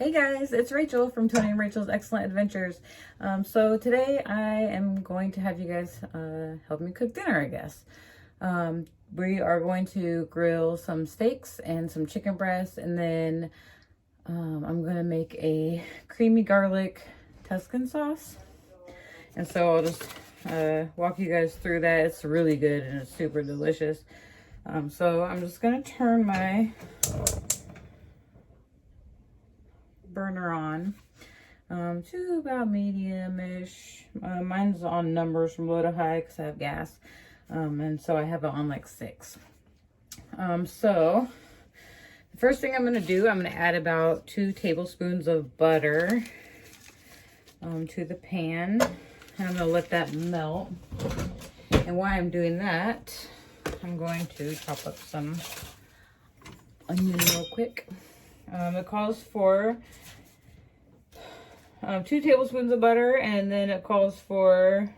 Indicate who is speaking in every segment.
Speaker 1: Hey guys, it's Rachel from Tony and Rachel's Excellent Adventures. So today I am going to have you guys help me cook dinner, I guess. We are going to grill some steaks and some chicken breasts, and then I'm going to make a creamy garlic Tuscan sauce. And so I'll just walk you guys through that. It's really good and it's super delicious. So I'm just going to turn my burner on to about medium-ish. Mine's on numbers from low to high because I have gas, and so I have it on like 6. So the first thing I'm going to do, I'm going to add about 2 tablespoons of butter to the pan, and I'm going to let that melt. And while I'm doing that, I'm going to chop up some onion real quick. It calls for 2 tablespoons of butter, and then it calls for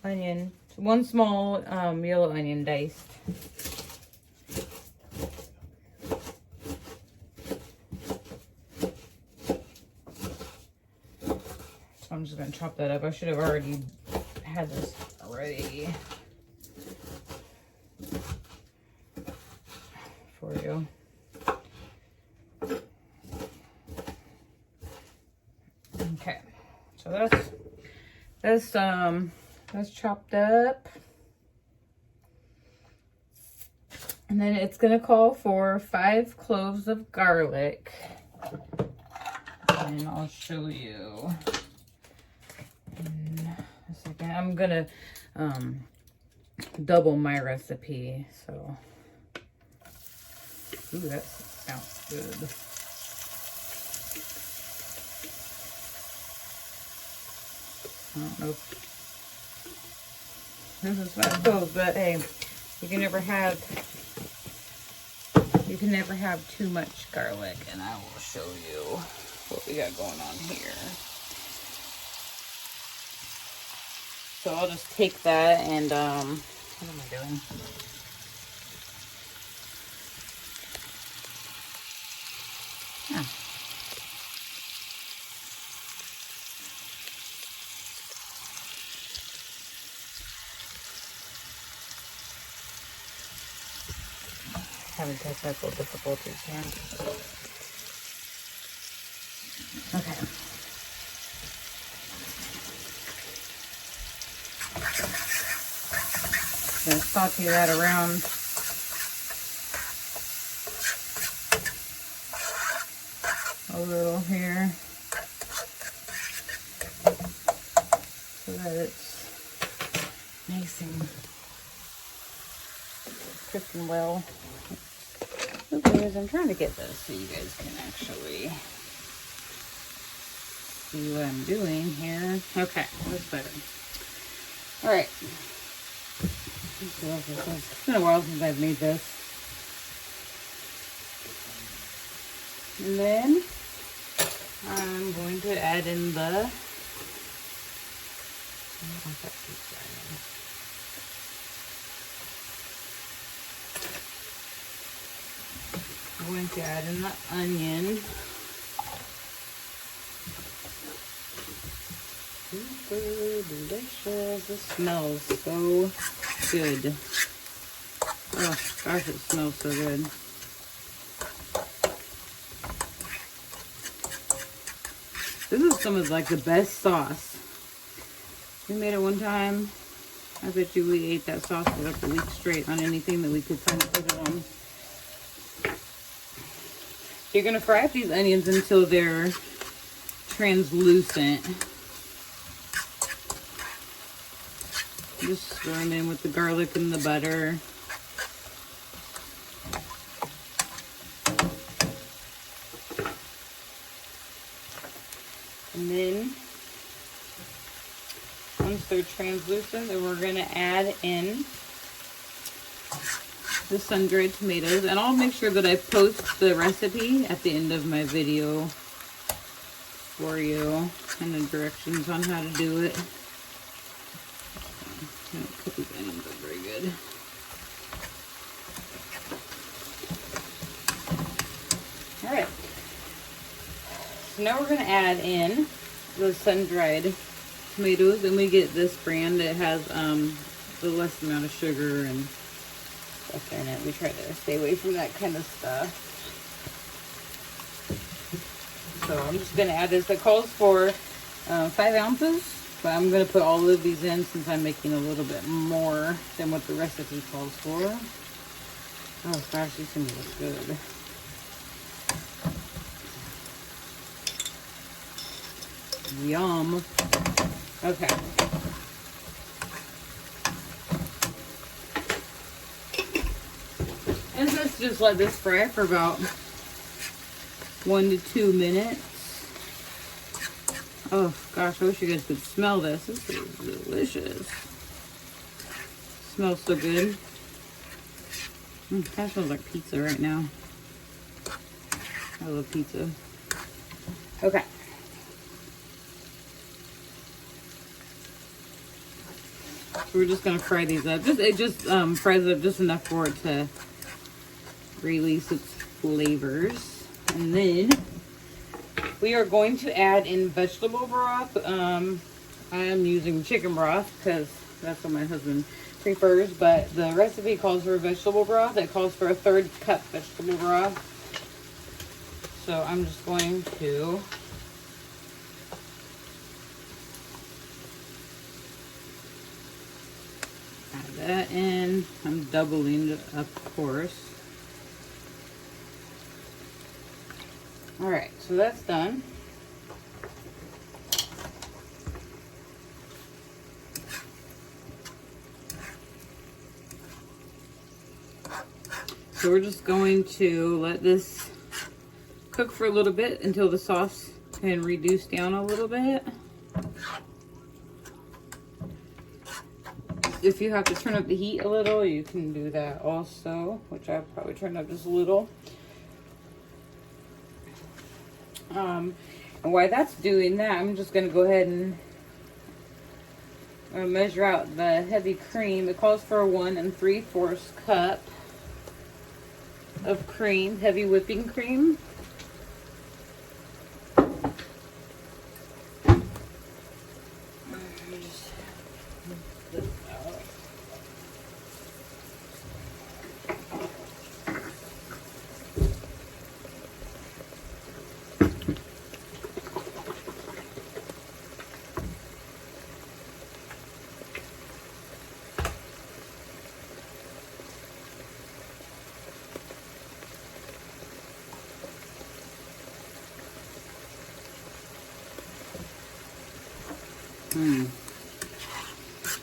Speaker 1: onion, 1 small yellow onion diced. So I'm just going to chop that up. I should have already had this ready for you. Okay, so that's chopped up, and then it's gonna call for 5 cloves of garlic, and I'll show you in a second. I'm gonna double my recipe, so ooh, that sounds good. I don't know if this is what it goes, but hey, you can never have too much garlic, and I will show you what we got going on here. So I'll just take that and what am I doing? Yeah. Having technical difficulties here. Okay. Gonna saute that around. A little here. So that it's nice and cooking well. Anyways, I'm trying to get this so you guys can actually see what I'm doing here. Okay, that's better. Alright. It's been a while since I've made this. And then I'm going to add in the I'm going to add in the onion. Super delicious. It smells so good. Oh gosh, it smells so good. This is some of like the best sauce. We made it one time. I bet you we ate that sauce for like a week straight on anything that we could find to put it on. You're going to fry up these onions until they're translucent. Just stir them in with the garlic and the butter. And then, once they're translucent, then we're going to add in the sun-dried tomatoes, and I'll make sure that I post the recipe at the end of my video for you and the directions on how to do it. Cook these onions up very good. All right, So now we're going to add in the sun-dried tomatoes, and we get this brand that has the less amount of sugar and stuff in it. We try to stay away from that kind of stuff. So I'm just going to add this. It calls for 5 ounces, but I'm going to put all of these in since I'm making a little bit more than what the recipe calls for. Oh gosh, these things look good. Yum. Okay. And let's just let this fry for about 1 to 2 minutes. Oh gosh, I wish you guys could smell this. This is delicious. Smells so good. That smells like pizza right now. I love pizza. Okay. So we're just gonna fry these up. It just fries up just enough for it to release its flavors. And then we are going to add in vegetable broth. I am using chicken broth because that's what my husband prefers, but the recipe calls for vegetable broth. It calls for a 1/3 cup vegetable broth. So I'm just going to add that in. I'm doubling it, of course. All right, so that's done. So we're just going to let this cook for a little bit until the sauce can reduce down a little bit. If you have to turn up the heat a little, you can do that also, which I'll probably turn up just a little. And while that's doing that, I'm just going to go ahead and measure out the heavy cream. It calls for a 1 3/4 cup of cream, heavy whipping cream.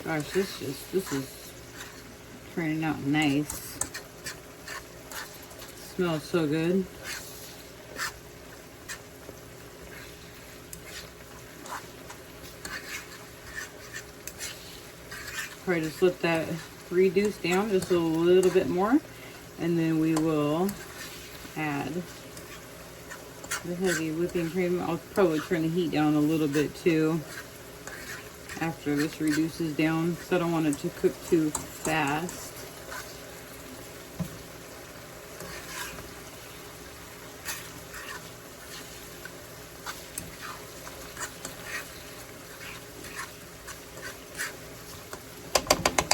Speaker 1: Gosh, this is turning out nice. Smells so good. Probably just let that reduce down just a little bit more, and then we will add the heavy whipping cream. I'll probably turn the heat down a little bit too after this reduces down, because I don't want it to cook too fast.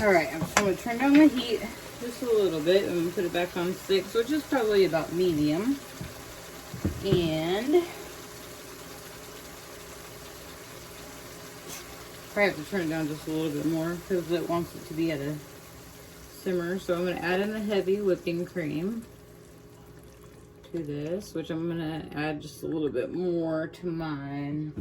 Speaker 1: All right, I'm just going to turn down the heat just a little bit and put it back on 6, which is probably about medium. And I have to turn it down just a little bit more because it wants it to be at a simmer. So I'm going to add in the heavy whipping cream to this, which I'm going to add just a little bit more to mine.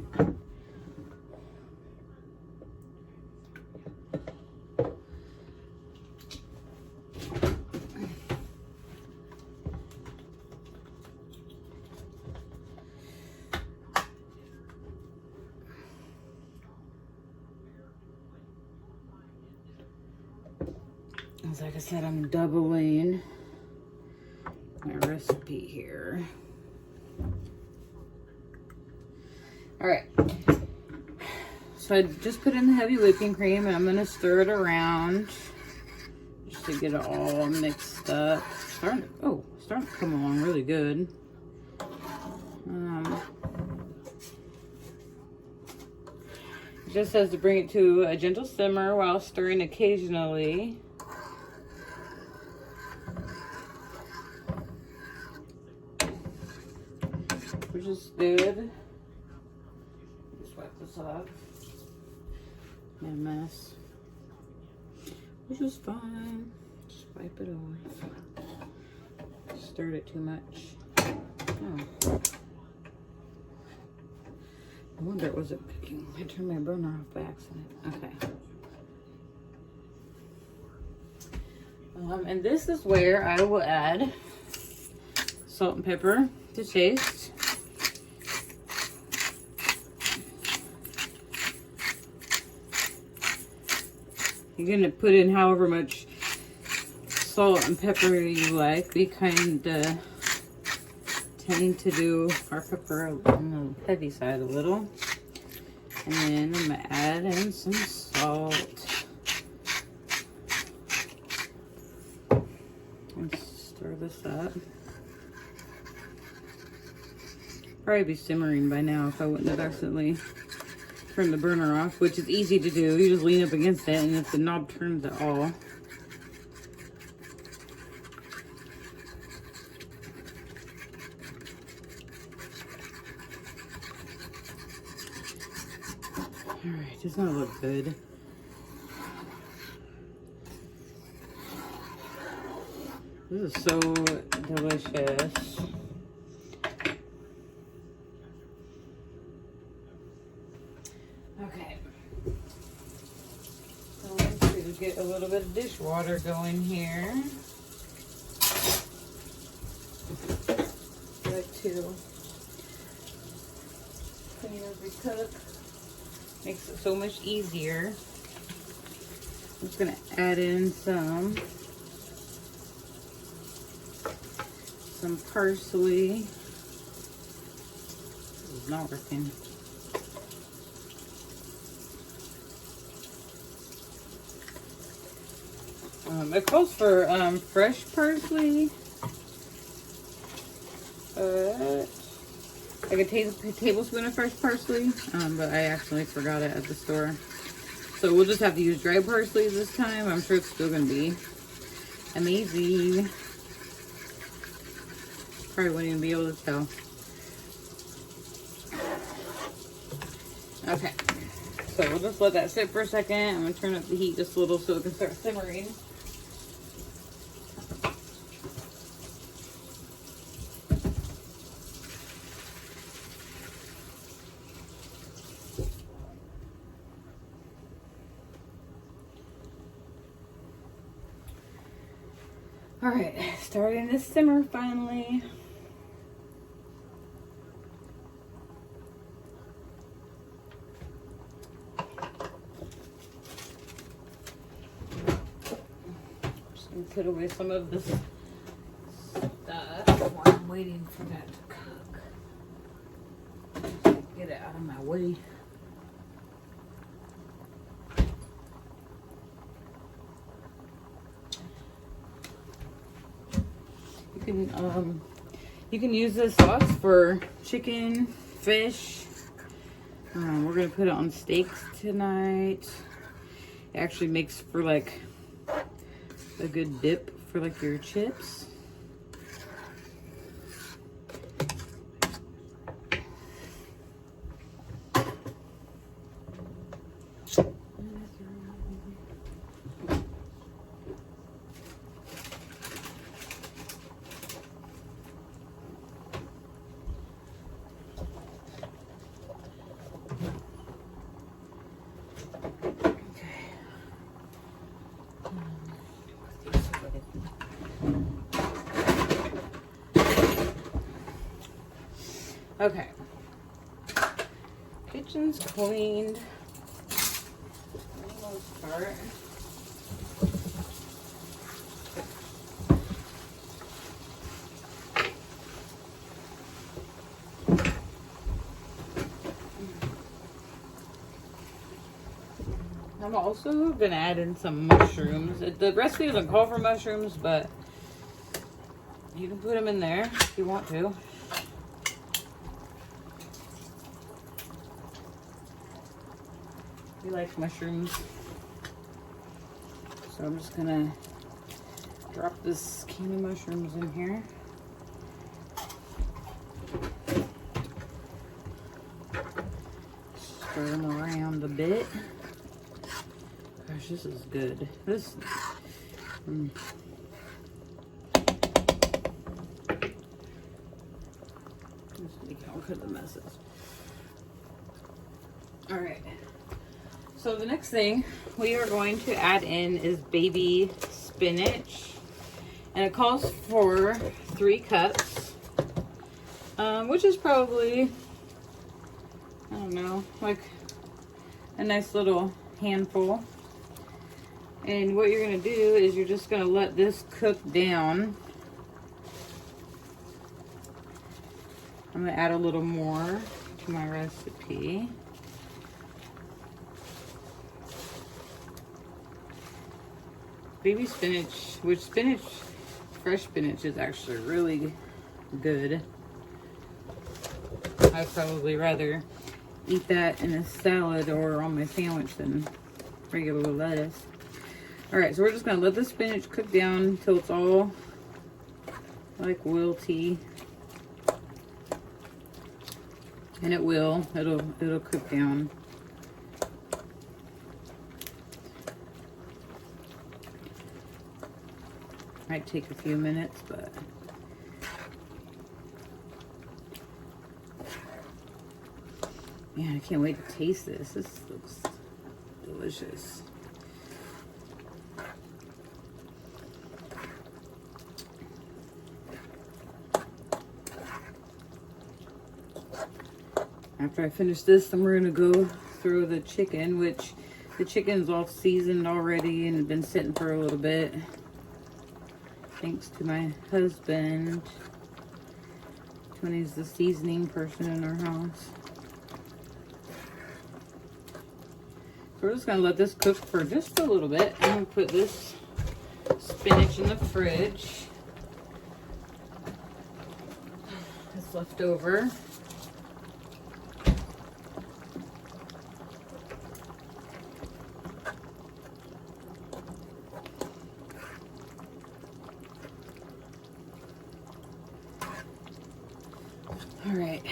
Speaker 1: Like I said, I'm doubling my recipe here. All right. So I just put in the heavy whipping cream, and I'm going to stir it around just to get it all mixed up. Starting to come along really good. just says to bring it to a gentle simmer while stirring occasionally. Which is good. Just wipe this off. Made a mess. Which is fine. Just wipe it off. Stirred it too much. Oh. I wonder it wasn't cooking. I turned my burner off by accident. Okay. And this is where I will add salt and pepper to taste. You're gonna put in however much salt and pepper you like. We kind of tend to do our pepper on the heavy side a little. And then I'm gonna add in some salt. And stir this up. Probably be simmering by now if I wouldn't have accidentally turned the burner off, which is easy to do. You just lean up against it, and if the knob turns at all, alright, does not look good. This is so delicious. Okay. So let's get a little bit of dishwater going here. I like to clean every cook. Makes it so much easier. I'm just gonna add in some parsley. This is not working. It calls for fresh parsley, like a tablespoon of fresh parsley, but I actually forgot it at the store. So we'll just have to use dry parsley this time. I'm sure it's still gonna be amazing. Probably wouldn't even be able to tell. Okay, so we'll just let that sit for a second. I'm gonna turn up the heat just a little so it can start simmering. All right, starting to simmer finally. Just gonna put away some of this stuff while I'm waiting for that to cook. Get it out of my way. You can use this sauce for chicken, fish. We're gonna put it on steaks tonight. It actually makes for like a good dip for like your chips. Okay, kitchen's cleaned for the most part. I'm also gonna add in some mushrooms. The recipe doesn't call for mushrooms, but you can put them in there if you want to. He likes mushrooms. So I'm just gonna drop this can of mushrooms in here. Stir them around a bit. Gosh, this is good. This. Just make out for the messes. All right. So the next thing we are going to add in is baby spinach, and it calls for 3 cups, which is probably, I don't know, like a nice little handful. And what you're gonna do is you're just gonna let this cook down. I'm gonna add a little more to my recipe. Baby spinach, which spinach, fresh spinach is actually really good. I'd probably rather eat that in a salad or on my sandwich than regular lettuce. All right, so we're just gonna let the spinach cook down until it's all like wilty. And it'll cook down. Might take a few minutes, but man, I can't wait to taste this. This looks delicious. After I finish this, then we're gonna go throw the chicken, which the chicken's all seasoned already and been sitting for a little bit. Thanks to my husband. Tony's the seasoning person in our house. So we're just gonna let this cook for just a little bit. I'm gonna put this spinach in the fridge. It's left over. All right,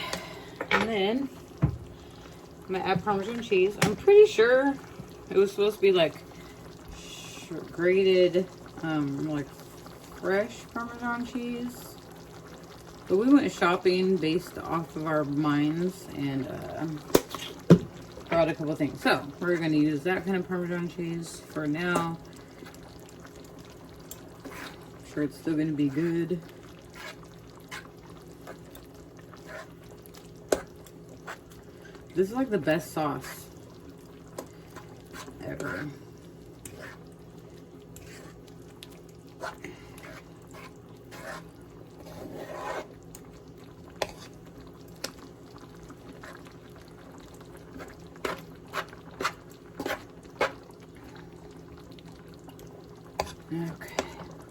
Speaker 1: and then I'm gonna add Parmesan cheese. I'm pretty sure it was supposed to be like grated, like fresh Parmesan cheese. But we went shopping based off of our minds and brought a couple things. So we're gonna use that kind of Parmesan cheese for now. I'm sure it's still gonna be good. This is like the best sauce ever. Okay.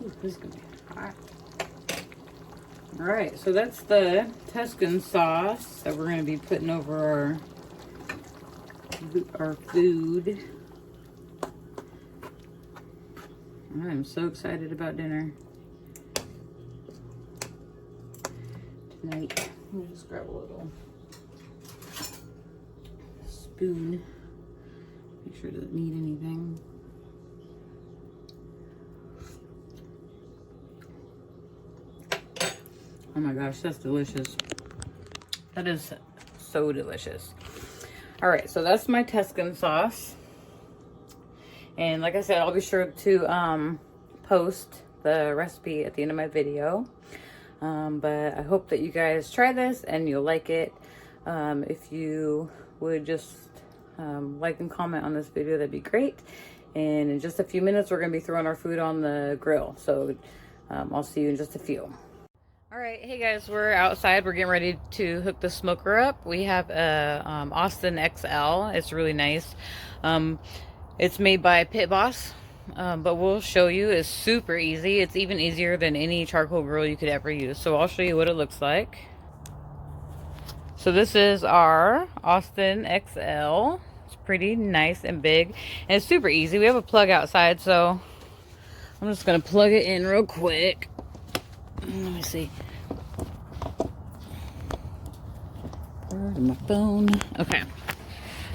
Speaker 1: Ooh, this is gonna be hot. All right, so that's the Tuscan sauce that we're gonna be putting over our food. I'm so excited about dinner tonight. Let me just grab a little spoon. Make sure it doesn't need anything. Oh my gosh, that's delicious. That is so delicious. All right, so that's my Tuscan sauce. And like I said, I'll be sure to post the recipe at the end of my video. But I hope that you guys try this and you'll like it. If you would just like and comment on this video, that'd be great. And in just a few minutes, we're gonna be throwing our food on the grill. So I'll see you in just a few. All right, hey guys, we're outside. We're getting ready to hook the smoker up. We have a Austin XL. It's really nice. It's made by Pit Boss, but we'll show you. It's super easy. It's even easier than any charcoal grill you could ever use. So I'll show you what it looks like. So this is our Austin XL. It's pretty nice and big. And it's super easy. We have a plug outside, so I'm just going to plug it in real quick. Let me see. Where's my phone? Okay.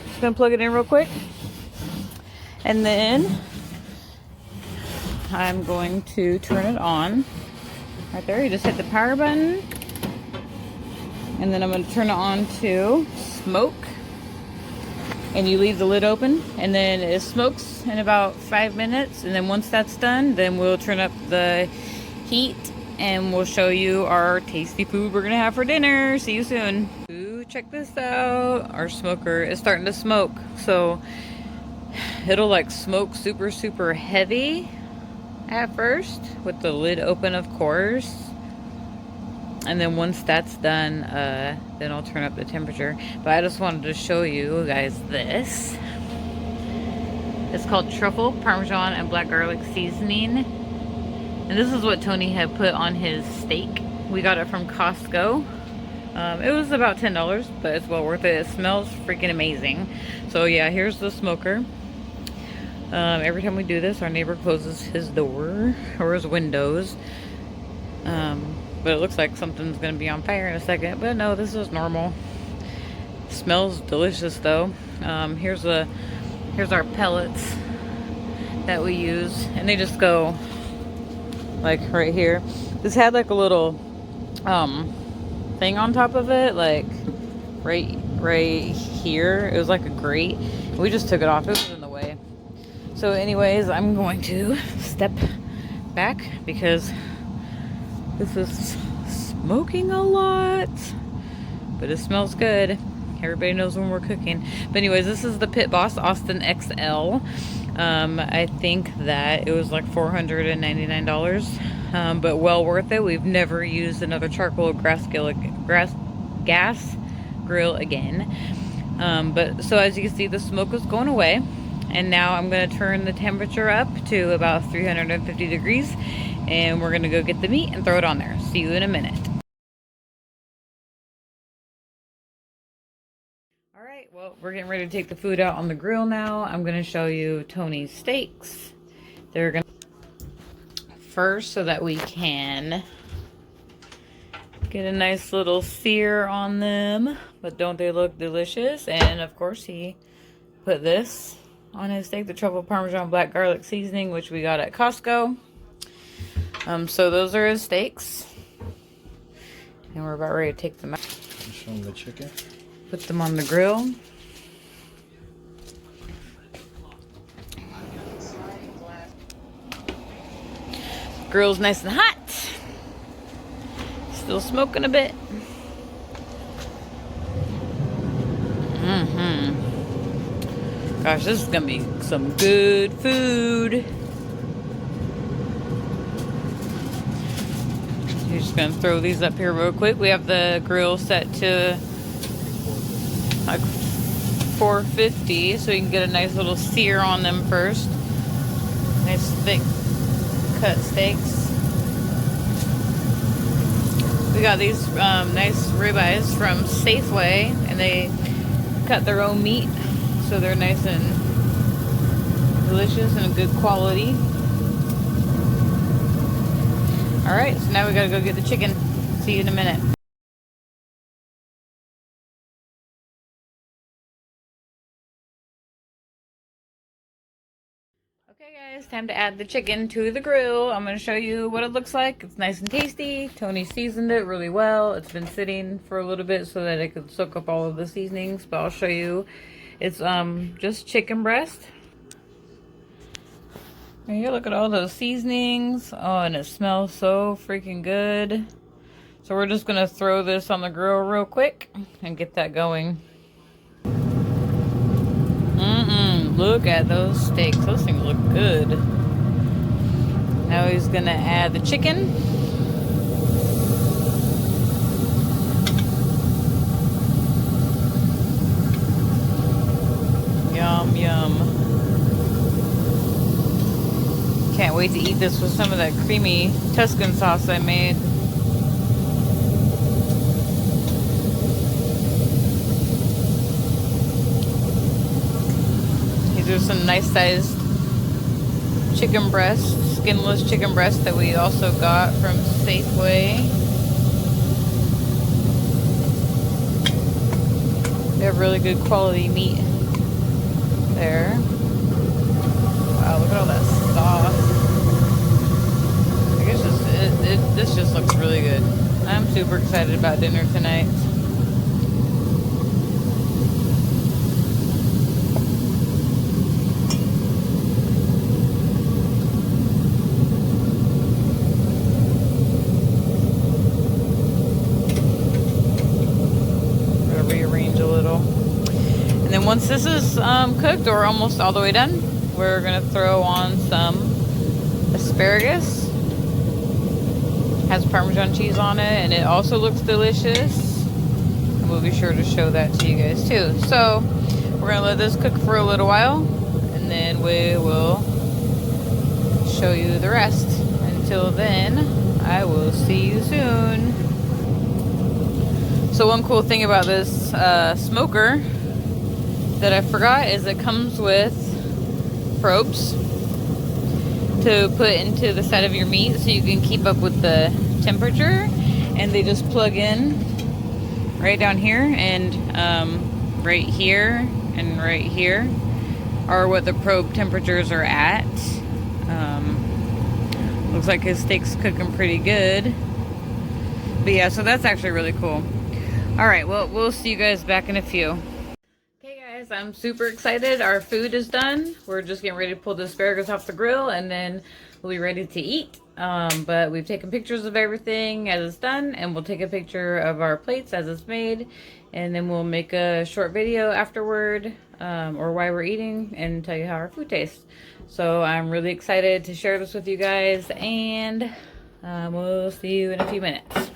Speaker 1: Just going to plug it in real quick. And then I'm going to turn it on. Right there, you just hit the power button. And then I'm going to turn it on to smoke. And you leave the lid open. And then it smokes in about 5 minutes. And then once that's done, then we'll turn up the heat. And we'll show you our tasty food we're going to have for dinner. See you soon. Ooh, check this out. Our smoker is starting to smoke. So it'll like smoke super, super heavy at first. With the lid open, of course. And then once that's done, then I'll turn up the temperature. But I just wanted to show you guys this. It's called truffle, parmesan, and black garlic seasoning. And this is what Tony had put on his steak. We got it from Costco. It was about $10, but it's well worth it. It smells freaking amazing. So yeah, here's the smoker. Every time we do this, our neighbor closes his door or his windows. But it looks like something's gonna be on fire in a second. But no, this is normal. Smells delicious though. Here's our pellets that we use, and they just go like right here. This had like a little thing on top of it, like right here. It was like a grate. We just took it off. It was in the way. So anyways, I'm going to step back because this is smoking a lot, but it smells good. Everybody knows when we're cooking. But anyways, this is the Pit Boss Austin XL. I think that it was like $499, but well worth it. We've never used another charcoal gas grill again. But so as you can see, the smoke is going away. And now I'm going to turn the temperature up to about 350 degrees. And we're going to go get the meat and throw it on there. See you in a minute. Alright, well, we're getting ready to take the food out on the grill now. I'm going to show you Tony's steaks. They're going to first so that we can get a nice little sear on them. But don't they look delicious? And of course he put this on his steak, the truffle parmesan black garlic seasoning, which we got at Costco. So those are his steaks. And we're about ready to take them out.
Speaker 2: Show them the chicken.
Speaker 1: Put them on the grill. Grill's nice and hot. Still smoking a bit. Gosh, this is gonna be some good food. You're just gonna throw these up here real quick. We have the grill set to like 450, so you can get a nice little sear on them first. Nice thick cut steaks. We got these nice ribeyes from Safeway, and they cut their own meat, so they're nice and delicious and good quality. Alright, so now we gotta go get the chicken. See you in a minute. Okay guys, time to add the chicken to the grill. I'm going to show you what it looks like. It's nice and tasty. Tony seasoned it really well. It's been sitting for a little bit so that it could soak up all of the seasonings, but I'll show you. It's just chicken breast. And here, look at all those seasonings. Oh, and it smells so freaking good. So we're just going to throw this on the grill real quick and get that going. Look at those steaks. Those things look good. Now he's gonna add the chicken. Yum, yum. Can't wait to eat this with some of that creamy Tuscan sauce I made. are some nice sized chicken breasts, skinless chicken breasts that we also got from Safeway. They have really good quality meat there. Wow, look at all that sauce. I guess this just looks really good. I'm super excited about dinner tonight. Once this is cooked or almost all the way done, we're gonna throw on some asparagus. Has Parmesan cheese on it, and it also looks delicious. And we'll be sure to show that to you guys too. So we're gonna let this cook for a little while, and then we will show you the rest. Until then, I will see you soon. So one cool thing about this smoker that I forgot is it comes with probes to put into the side of your meat so you can keep up with the temperature, and they just plug in right down here, and right here and right here are what the probe temperatures are at. Looks like his steak's cooking pretty good, but yeah, so that's actually really cool. All right, well, we'll see you guys back in a few. I'm super excited. Our food is done. We're just getting ready to pull the asparagus off the grill, and then we'll be ready to eat. But we've taken pictures of everything as it's done, and we'll take a picture of our plates as it's made, and then we'll make a short video afterward, or while we're eating, and tell you how our food tastes. So I'm really excited to share this with you guys, and we'll see you in a few minutes.